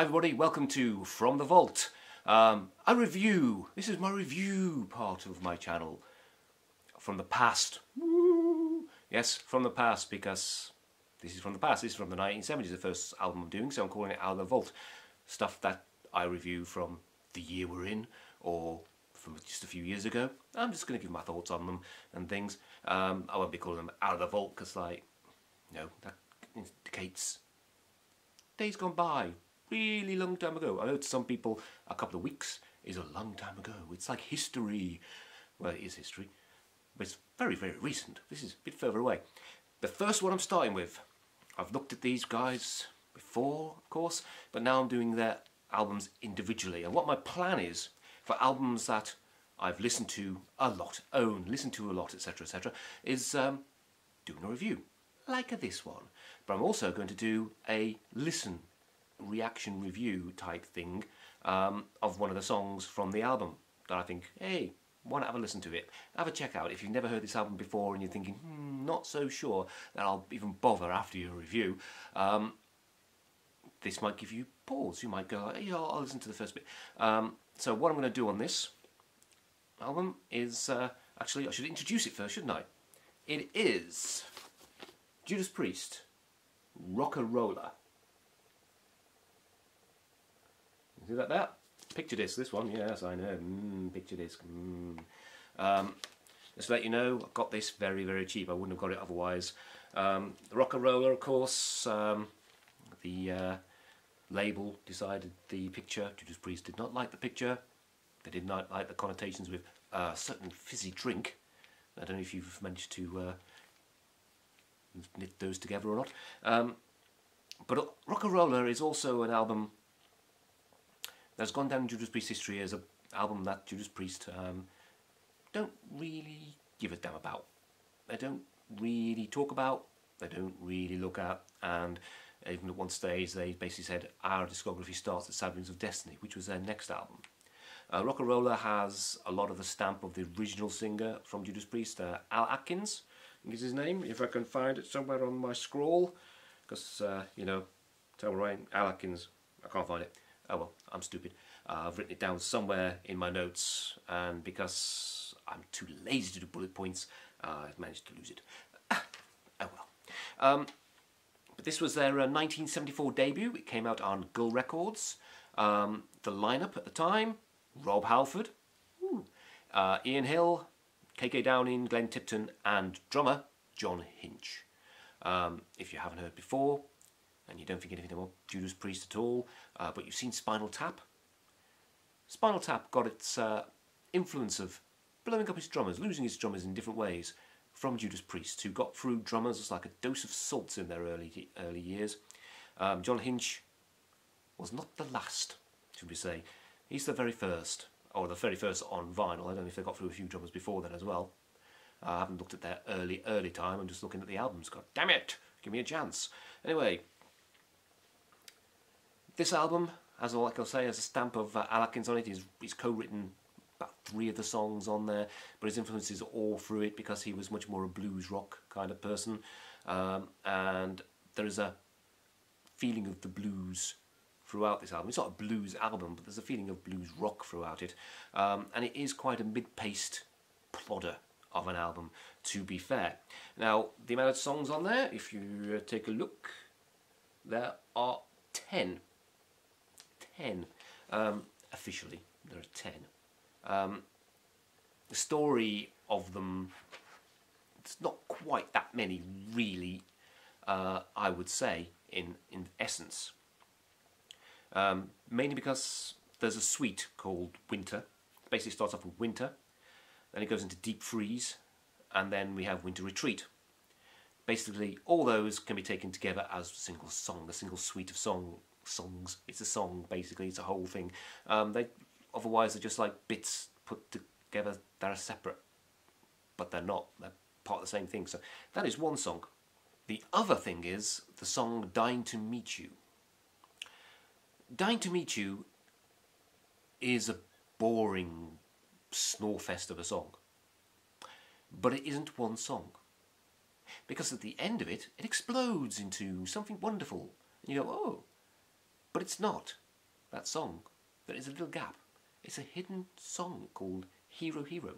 Hi everybody, welcome to From the Vault. A review. This is my review part of my channel. From the past. Woo! Yes, from the past, because this is from the past. This is from the 1970s, the first album I'm doing, so I'm calling it Out of the Vault. Stuff that I review from the year we're in, or from just a few years ago. I'm just going to give my thoughts on them and things. I won't be calling them Out of the Vault, because, like, you know, that indicates days gone by. Really long time ago. I know to some people a couple of weeks is a long time ago. It's like history. Well, it is history, but it's very, very recent. This is a bit further away. The first one I'm starting with, I've looked at these guys before, of course, but now I'm doing their albums individually. And what my plan is for albums that I've listened to a lot, listened to a lot, etc., etc., is doing a review, like this one. But I'm also going to do a reaction review type thing of one of the songs from the album that I think, hey, why not have a listen to it? Have a check out. If you've never heard this album before and you're thinking, not so sure that I'll even bother after your review, this might give you pause. You might go, hey, I'll listen to the first bit. So what I'm going to do on this album is, actually I should introduce it first, shouldn't I? It is Judas Priest, Rocka Rolla. See that there? Picture disc, this one, yes, I know, picture disc. Just to let you know, I got this very, very cheap. I wouldn't have got it otherwise. The Rocka Rolla, of course, the label decided the picture. Judas Priest did not like the picture. They did not like the connotations with a certain fizzy drink. I don't know if you've managed to knit those together or not. But Rocka Rolla is also an album that's gone down in Judas Priest history as an album that Judas Priest don't really give a damn about. They don't really talk about, they don't really look at, and even at one stage they basically said our discography starts at Sad Wings of Destiny, which was their next album. Rocka Rolla has a lot of the stamp of the original singer from Judas Priest, Al Atkins, I think is his name, if I can find it somewhere on my scroll, because, you know, tell me right, Al Atkins, I can't find it. Oh well, I'm stupid. I've written it down somewhere in my notes, and because I'm too lazy to do bullet points, I've managed to lose it. Oh well. But this was their 1974 debut. It came out on Gull Records. The lineup at the time: Rob Halford, Ian Hill, KK Downing, Glenn Tipton, and drummer John Hinch. If you haven't heard before, and you don't think anything about Judas Priest at all, but you've seen Spinal Tap. Spinal Tap got its influence of blowing up his drummers, losing his drummers in different ways from Judas Priest, who got through drummers as like a dose of salt in their early years. John Hinch was not the last, should we say. He's the very first, or the very first on vinyl. I don't know if they got through a few drummers before then as well. I haven't looked at their early time. I'm just looking at the albums. God damn it! Give me a chance. Anyway. This album, as like I'll say, has a stamp of Al Atkins on it. He's co-written about 3 of the songs on there, but his influences are all through it because he was much more a blues rock kind of person, and there is a feeling of the blues throughout this album. It's not a blues album, but there's a feeling of blues rock throughout it, and it is quite a mid-paced plodder of an album, to be fair. Now, the amount of songs on there, if you take a look, there are 10. Officially, there are 10. The story of them, it's not quite that many, really, I would say, in essence. Mainly because there's a suite called Winter. It basically starts off with Winter, then it goes into Deep Freeze, and then we have Winter Retreat. Basically, all those can be taken together as a single song, a single suite of songs. It's a song, basically. It's a whole thing. Otherwise, they're just like bits put together that are separate, but they're not. They're part of the same thing. So that is one song. The other thing is the song "Dying to Meet You." "Dying to Meet You" is a boring snorefest of a song, but it isn't one song, because at the end of it, it explodes into something wonderful. And you go, oh. But it's not. that song, there is a little gap. It's a hidden song called Hero Hero.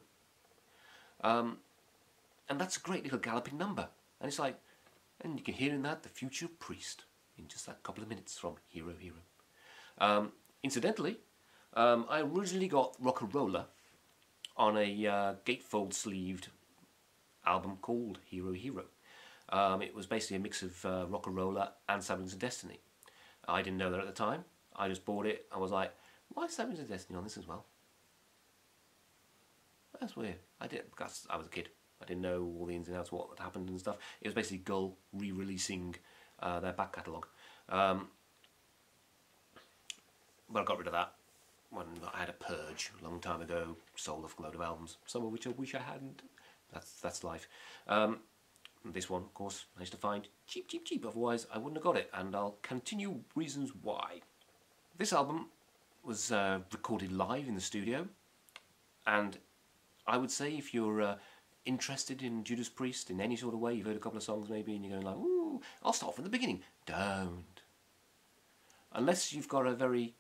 And that's a great little galloping number. And it's like, and you can hear in that the future priest in just that couple of minutes from Hero Hero. Incidentally, I originally got Rocka Rolla on a gatefold sleeved album called Hero Hero. It was basically a mix of Rocka Rolla and Seven Rings of Destiny. I didn't know that at the time. I just bought it. I was like, why is Seven Rings of Destiny on this as well? That's weird. I did because I was a kid. I didn't know all the ins and outs, what had happened and stuff. It was basically Gull re-releasing their back catalogue. But I got rid of that when I had a purge a long time ago. Sold off a load of albums, some of which I wish I hadn't. That's life. This one, of course, managed to find cheap. Otherwise, I wouldn't have got it, and I'll continue reasons why. This album was recorded live in the studio, and I would say if you're interested in Judas Priest in any sort of way, you've heard a couple of songs maybe, and you're going like, ooh, I'll start from the beginning. Don't. Unless you've got a very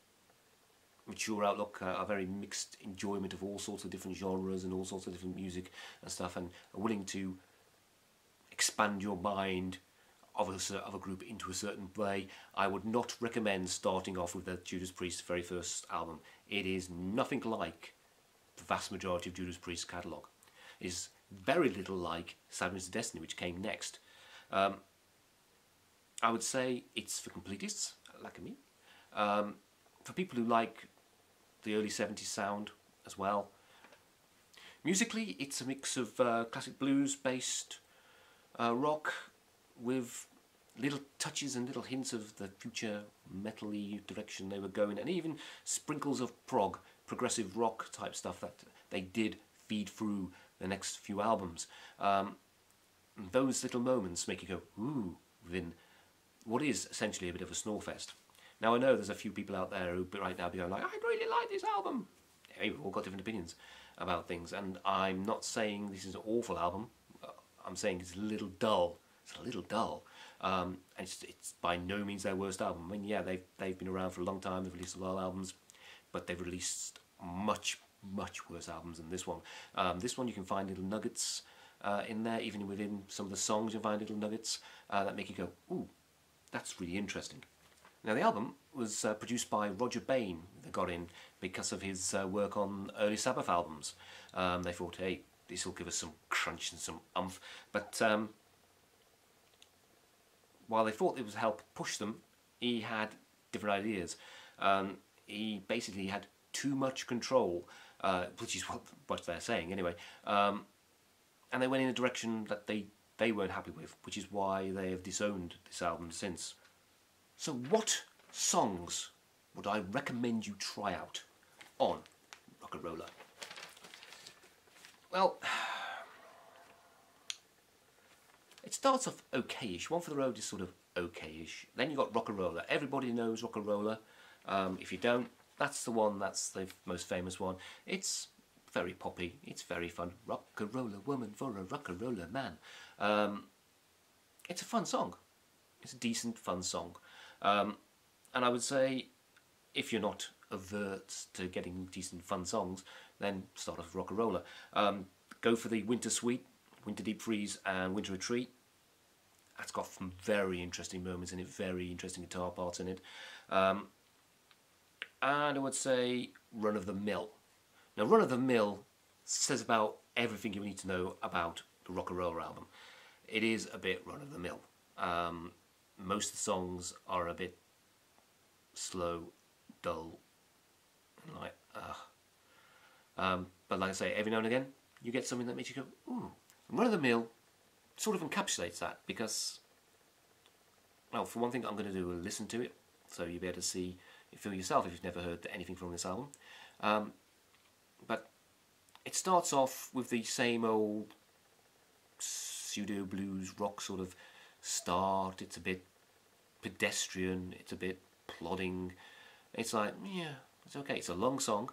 mature outlook, a very mixed enjoyment of all sorts of different genres and all sorts of different music and stuff, and are willing to expand your mind of a group into a certain way, I would not recommend starting off with the Judas Priest's very first album. It is nothing like the vast majority of Judas Priest's catalogue. It is very little like Seven Rings of Destiny, which came next. I would say it's for completists, like me. For people who like the early 70s sound as well. Musically, it's a mix of classic blues-based rock with little touches and little hints of the future metal-y direction they were going, and even sprinkles of progressive rock type stuff that they did feed through the next few albums. Those little moments make you go, ooh, within what is essentially a bit of a snorefest. Now I know there's a few people out there who right now be going like, I really like this album. Hey, we've all got different opinions about things, and I'm not saying this is an awful album. I'm saying it's a little dull. It's a little dull. And it's by no means their worst album. I mean, yeah, they've been around for a long time. They've released a lot of albums, but they've released much worse albums than this one. This one you can find little nuggets in there, even within some of the songs you find little nuggets that make you go, ooh, that's really interesting. Now the album was produced by Roger Bain. They got in because of his work on early Sabbath albums. They thought, hey, this will give us some crunch and some umph. But while they thought it would help push them, he had different ideas. He basically had too much control, which is what they're saying anyway. And they went in a direction that they weren't happy with, which is why they have disowned this album since. So what songs would I recommend you try out on Rocka Rolla? Well, it starts off okayish. One for the Road is sort of okayish. Then you've got Rocka Rolla. Everybody knows Rocka Rolla. If you don't, that's the one, that's the most famous one. It's very poppy. It's very fun. Rocka Rolla woman for a Rocka Rolla man. It's a fun song. It's a decent, fun song. And I would say, if you're not avert to getting decent, fun songs, then start off with Rocka Rolla. Go for the Winter Suite, Winter Deep Freeze and Winter Retreat. That's got some very interesting moments in it, very interesting guitar parts in it. And I would say Run of the Mill. Now Run of the Mill says about everything you need to know about the Rocka Rolla album. It is a bit run of the mill. Most of the songs are a bit slow, dull, like but like I say, every now and again you get something that makes you go, ooh. Run of the Mill sort of encapsulates that, because, well, for one thing, I'm going to do a listen to it, so you'll be able to see it for yourself if you've never heard anything from this album. But it starts off with the same old pseudo blues rock sort of start. It's a bit pedestrian, it's a bit plodding. It's like, yeah, it's okay. It's a long song,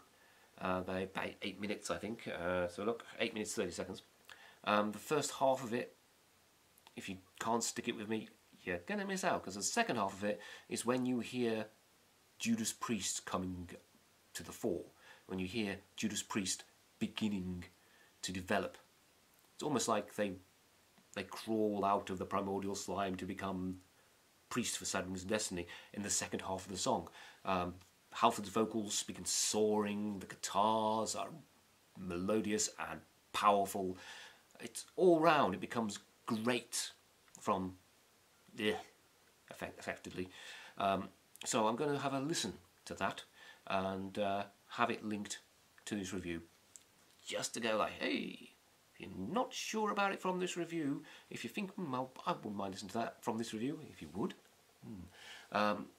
about 8 minutes I think, so look, 8 minutes 30 seconds. The first half of it, if you can't stick it with me, you're going to miss out, because the second half of it is when you hear Judas Priest coming to the fore, when you hear Judas Priest beginning to develop. It's almost like they crawl out of the primordial slime to become Priest for Sad Wings of Destiny in the second half of the song. Halford's vocals begin soaring, the guitars are melodious and powerful. It's all round, it becomes great from effectively. So I'm going to have a listen to that and have it linked to this review, just to go like, hey, if you're not sure about it from this review, if you think, I wouldn't mind listening to that from this review, if you would.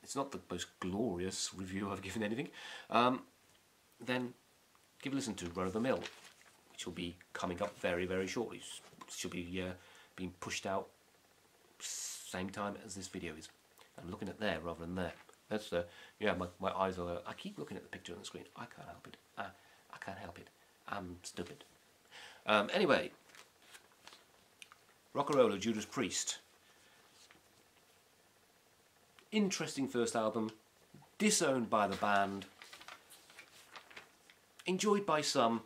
It's not the most glorious review I've given anything. Then give a listen to Run of the Mill, which will be coming up very, very shortly. It should be being pushed out same time as this video is. I'm looking at there rather than there. That's yeah, my eyes are. I keep looking at the picture on the screen. I can't help it. I can't help it. I'm stupid. Anyway, Rocka Rolla, Judas Priest. Interesting first album, disowned by the band, enjoyed by some,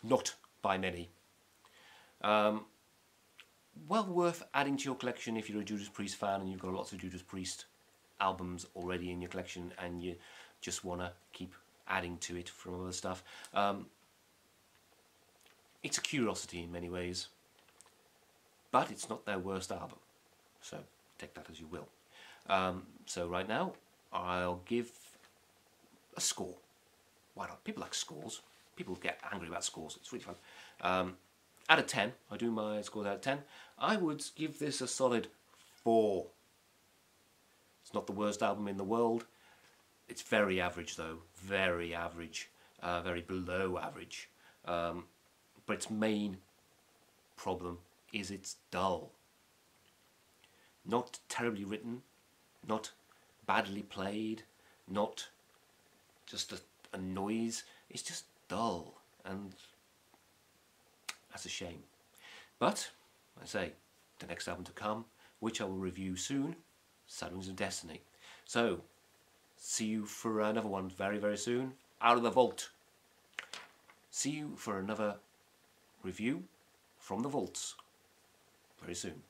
not by many. Well worth adding to your collection if you're a Judas Priest fan and you've got lots of Judas Priest albums already in your collection and you just want to keep adding to it from other stuff. It's a curiosity in many ways, but it's not their worst album, so take that as you will. So right now I'll give a score. Why not? People like scores. People get angry about scores. It's really fun. Out of 10, I do my scores out of 10. I would give this a solid 4. It's not the worst album in the world. It's very average though. Very average. Very below average. But its main problem is it's dull. Not terribly written. Not badly played. Not just a noise. It's just dull. And that's a shame. But, I say, the next album to come, which I will review soon, Sad Wings of Destiny. So, see you for another one very, very soon. Out of the vault. See you for another review from the vaults very soon.